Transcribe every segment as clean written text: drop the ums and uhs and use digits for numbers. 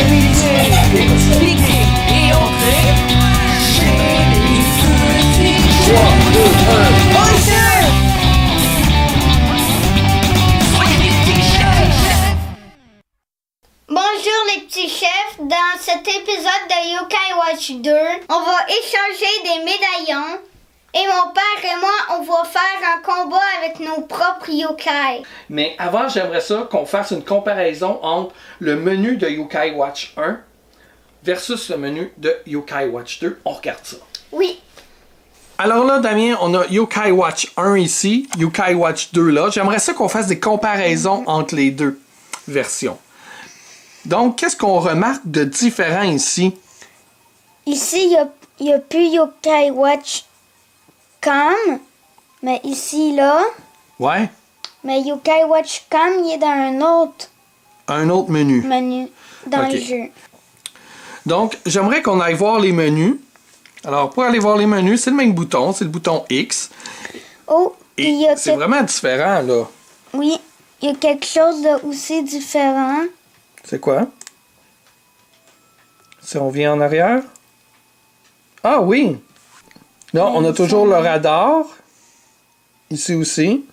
Vérifier, expliquer et entrer chez les petits. 3, 2, 1. Bonjour! Bonjour les petits chefs, dans cet épisode de Yokai Watch 2, on va échanger des médaillons et mon père et moi, on va faire un combat avec nos propres yokai. Mais avant, j'aimerais ça qu'on fasse une comparaison entre le menu de Yokai Watch 1 versus le menu de Yokai Watch 2. On regarde ça. Oui. Alors là, Damien, on a Yokai Watch 1 ici, Yokai Watch 2 là. J'aimerais ça qu'on fasse des comparaisons entre les deux versions. Donc, qu'est-ce qu'on remarque de différent ici? Ici, il n'y a plus Yokai Watch Cam, mais ici, là. Ouais. Mais Yokai Watch Cam, il est dans un autre menu. Dans Ok. le jeu. Donc, j'aimerais qu'on aille voir les menus. Alors, pour aller voir les menus, c'est le même bouton, c'est le bouton X. Oh, Et il y a c'est vraiment différent, là. Oui, il y a quelque chose de aussi différent. C'est quoi? Si on vient en arrière? Ah oui! Là, on a toujours le radar. Ici aussi.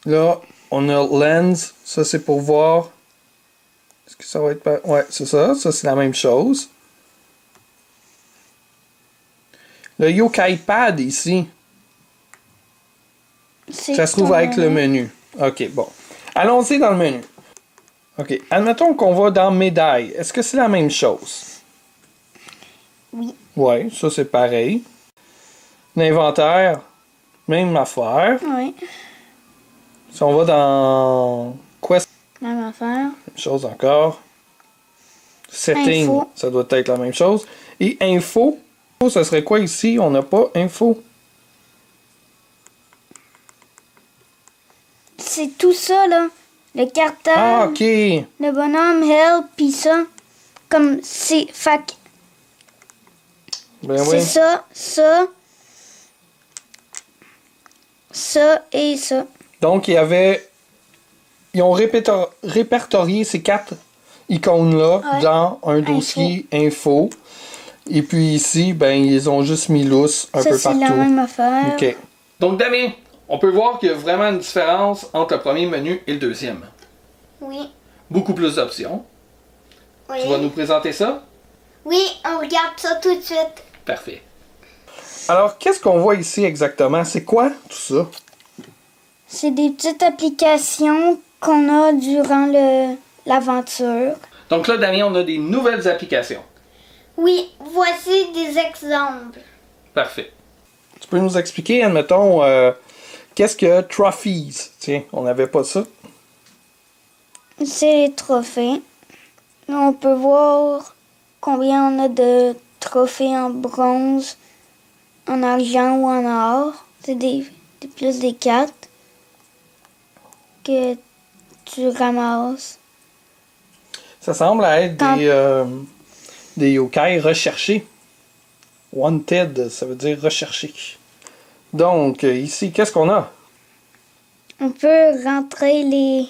Là, on a lens. Ça, c'est pour voir. Est-ce que ça va être... Ouais, c'est ça. Ça, c'est la même chose. Le Yokai Pad, ici. Ça se trouve avec le menu. OK, bon. Allons-y dans le menu. OK. Admettons qu'on va dans médaille. Est-ce que c'est la même chose? Oui. Oui, ça c'est pareil. L'inventaire, même affaire. Oui. Si on va dans Quest, Même affaire. même chose encore. Setting, Info. ça doit être la même chose. Et info, ça serait quoi ici? On n'a pas info. C'est tout ça, là. Le cartable. Ah, OK. Le bonhomme, help, pis ça. Comme c'est. Fac. Ben C'est oui. ça et ça. Donc, ils ont répertorié ces 4 icônes-là Ouais. dans un dossier info. Et puis ici, ben, ils ont juste mis lousse un peu Ça, partout. c'est la même affaire. OK. Donc, Damien, on peut voir qu'il y a vraiment une différence entre le premier menu et le deuxième. Oui. Beaucoup plus d'options. Oui. Tu vas nous présenter ça? Oui, on regarde ça tout de suite. Parfait. Alors, qu'est-ce qu'on voit ici exactement? C'est quoi tout ça? C'est des petites applications qu'on a durant l'aventure. Donc là, Damien, on a des nouvelles applications. Oui, voici des exemples. Parfait. Tu peux nous expliquer, admettons, qu'est-ce que Trophies? Tiens, on n'avait pas ça. C'est les trophées. Là, on peut voir combien on a de trophées en bronze, en argent ou en or. C'est plus des cartes que tu ramasses. Ça semble être des yokai recherchés. Wanted, ça veut dire recherché. Donc, ici, qu'est-ce qu'on a? On peut rentrer les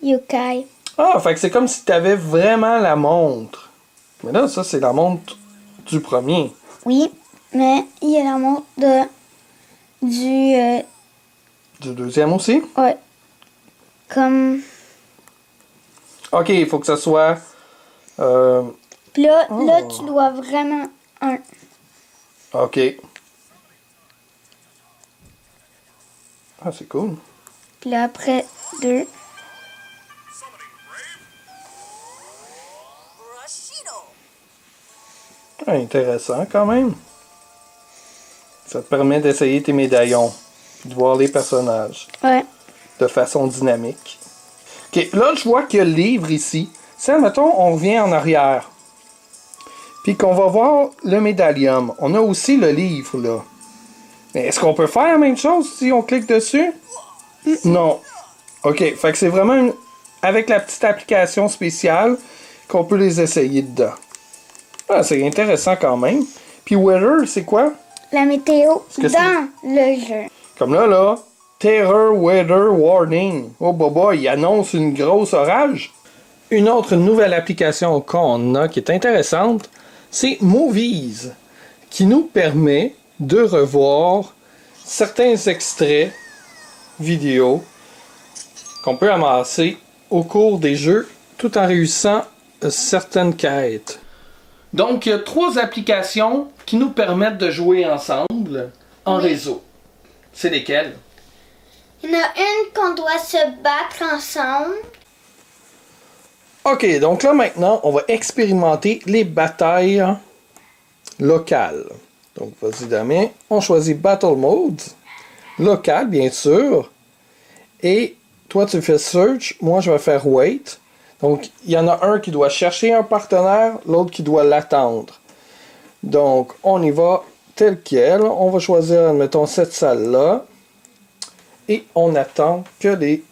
yokai. Ah, fait que c'est comme si tu avais vraiment la montre. Mais là, ça, c'est la montre du premier. Oui, mais il y a la montre du Du deuxième aussi? ouais. Comme OK, il faut que ça soit... là, Oh. là tu dois vraiment un. OK. Ah, c'est cool. Puis là après 2. Ah, intéressant quand même. Ça te permet d'essayer tes médaillons, de voir les personnages Ouais. de façon dynamique. OK, là, je vois qu'il y a le livre ici. Si, admettons, on revient en arrière, puis qu'on va voir le médaillum, on a aussi le livre, là. Mais est-ce qu'on peut faire la même chose si on clique dessus? Non. OK, fait que c'est vraiment avec la petite application spéciale qu'on peut les essayer dedans. Ah, c'est intéressant quand même. Puis weather, c'est quoi? La météo que c'est- dans le jeu. Comme là, Terror Weather Warning. Oh boba, il annonce une grosse orage. Une autre nouvelle application qu'on a qui est intéressante, c'est Movies, qui nous permet de revoir certains extraits vidéo qu'on peut amasser au cours des jeux tout en réussissant certaines quêtes. Donc, il y a 3 applications qui nous permettent de jouer ensemble en réseau. C'est lesquelles? Il y en a une qu'on doit se battre ensemble. Ok, donc là maintenant, on va expérimenter les batailles locales. Donc, vas-y Damien, on choisit Battle Mode, local bien sûr, et toi tu fais Search, moi je vais faire Wait. Donc, il y en a un qui doit chercher un partenaire, l'autre qui doit l'attendre. Donc, on y va tel quel. On va choisir, admettons, cette salle-là. Et on attend que les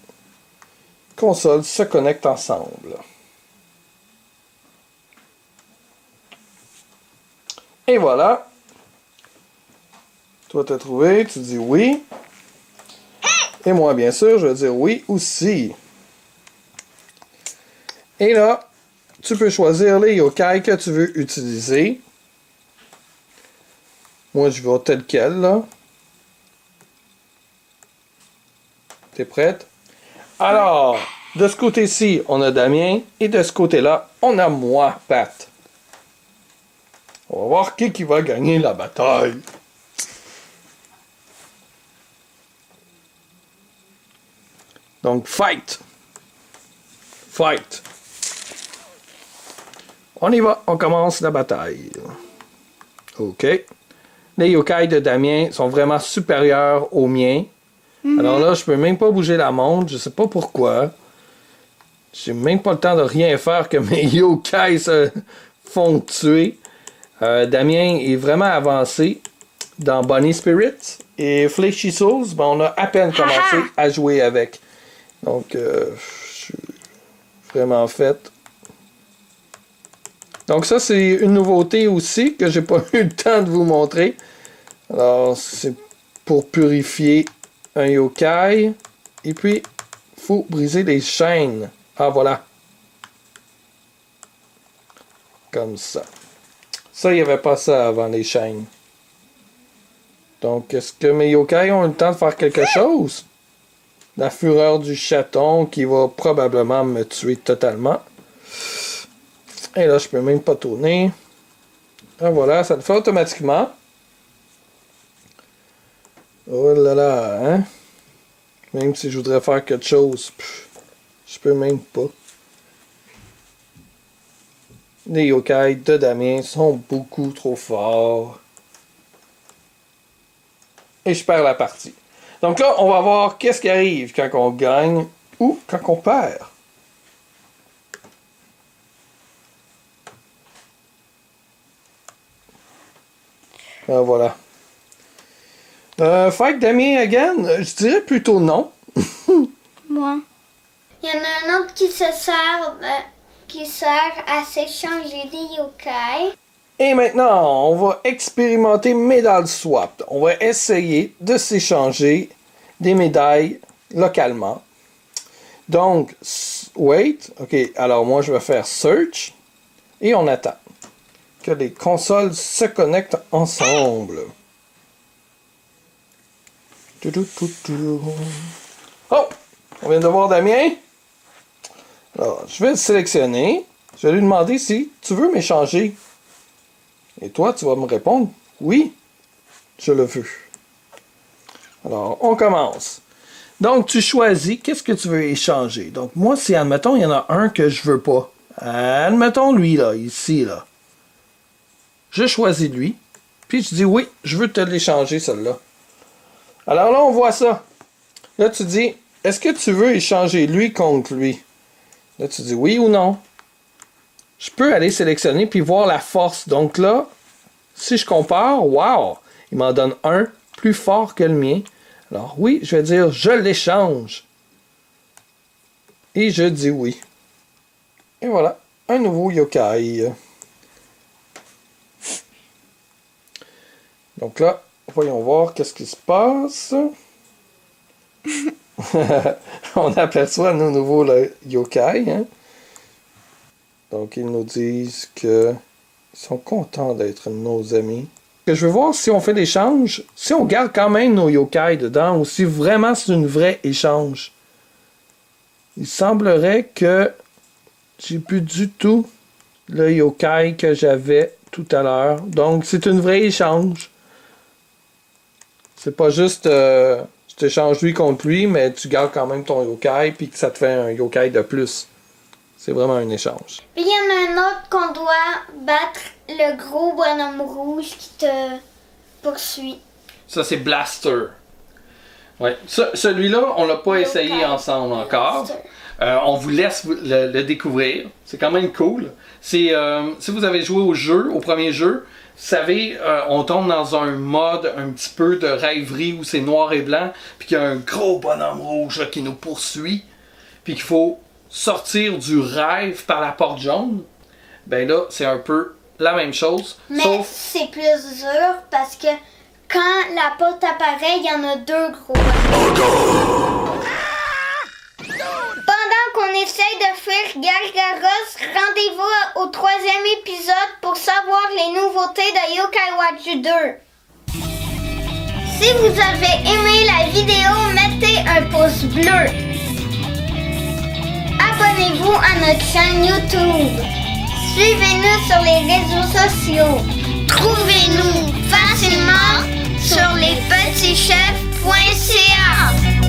consoles se connectent ensemble. Et voilà. Toi, t'as trouvé, tu dis oui. Et moi, bien sûr, je vais dire oui aussi. Et là, tu peux choisir les yokai que tu veux utiliser. Moi, je vais tel quel, là. T'es prête? Alors, de ce côté-ci, on a Damien. Et de ce côté-là, on a moi, Pat. On va voir qui va gagner la bataille. Donc, fight! Fight! On y va, on commence la bataille. Ok. Les yokai de Damien sont vraiment supérieurs aux miens. Alors là, je peux même pas bouger la montre, je sais pas pourquoi. J'ai même pas le temps de rien faire que mes yokai se font tuer. Damien est vraiment avancé dans Bunny Spirit. Et Fleshy Souls, ben, on a à peine commencé à jouer avec. Donc, je suis vraiment fait. Donc ça, c'est une nouveauté aussi que j'ai pas eu le temps de vous montrer. Alors, c'est pour purifier un yokai. Et puis, il faut briser les chaînes. Ah, voilà. Comme ça. Ça, il n'y avait pas ça avant les chaînes. Donc, est-ce que mes yokai ont eu le temps de faire quelque chose? La fureur du chaton qui va probablement me tuer totalement. Et là, je peux même pas tourner. Ah, voilà, ça le fait automatiquement. Oh là là, hein? Même si je voudrais faire quelque chose, je peux même pas. Les yokai de Damien sont beaucoup trop forts. Et je perds la partie. Donc là, on va voir qu'est-ce qui arrive quand on gagne ou quand on perd. Ah, voilà. Fight Damien again? Je dirais plutôt non. Moi. Il y en a un autre qui sert à s'échanger des yokai. Et maintenant, on va expérimenter Medal Swap. On va essayer de s'échanger des médailles localement. Donc, wait. OK, alors moi, je vais faire search. Et on attend que les consoles se connectent ensemble. Oh! On vient de voir Damien. Alors, je vais le sélectionner. Je vais lui demander si tu veux m'échanger. Et toi, tu vas me répondre oui, je le veux. Alors, on commence. Donc, tu choisis qu'est-ce que tu veux échanger. Donc, moi, si, admettons, il y en a un que je veux pas. Admettons lui, là, ici, là. Je choisis lui. Puis, je dis oui, je veux te l'échanger, celle-là. Alors là, on voit ça. Là, tu dis, est-ce que tu veux échanger lui contre lui? Là, tu dis oui ou non. Je peux aller sélectionner puis voir la force. Donc là, si je compare, wow, il m'en donne un plus fort que le mien. Alors oui, je vais dire, je l'échange. Et je dis oui. Et voilà, un nouveau yokai. Donc là, voyons voir qu'est-ce qui se passe. On aperçoit nos nouveaux yokai. Hein? Donc, ils nous disent qu'ils sont contents d'être nos amis. Je veux voir si on fait l'échange, si on garde quand même nos yokai dedans, ou si vraiment c'est une vraie échange. Il semblerait que j'ai plus du tout le yokai que j'avais tout à l'heure. Donc, c'est une vraie échange. C'est pas juste tu t'échanges lui contre lui, mais tu gardes quand même ton yokai puis que ça te fait un yokai de plus. C'est vraiment un échange. Puis il y en a un autre qu'on doit battre, le gros bonhomme rouge qui te poursuit. Ça, c'est Blaster. Ouais. Celui-là, on l'a pas essayé ensemble encore. On vous laisse le découvrir. C'est quand même cool. Si vous avez joué au premier jeu, vous savez, on tombe dans un mode un petit peu de rêverie où c'est noir et blanc, puis qu'il y a un gros bonhomme rouge là, qui nous poursuit, puis qu'il faut sortir du rêve par la porte jaune. Ben là, c'est un peu la même chose. Mais sauf... c'est plus dur parce que quand la porte apparaît, il y en a deux gros bonhommes. Pendant qu'on essaye de fuir Gargaros, rendez-vous au 3e épisode pour savoir les nouveautés de Yokai Watch 2. Si vous avez aimé la vidéo, mettez un pouce bleu. Abonnez-vous à notre chaîne YouTube. Suivez-nous sur les réseaux sociaux. Trouvez-nous facilement sur lespetitschefs.ca.